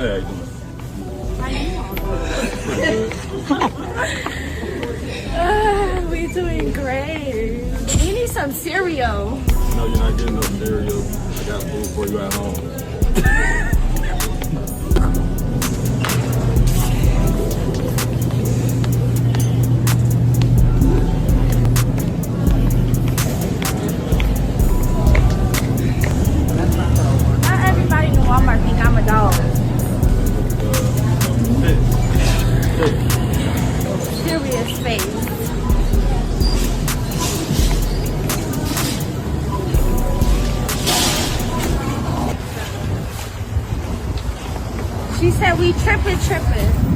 Hey, how you doing? We doing great. You need some cereal. no, you're not getting no cereal. I got food for you at home. Not everybody in Walmart think I'm a dog. Serious face. She said we tripping.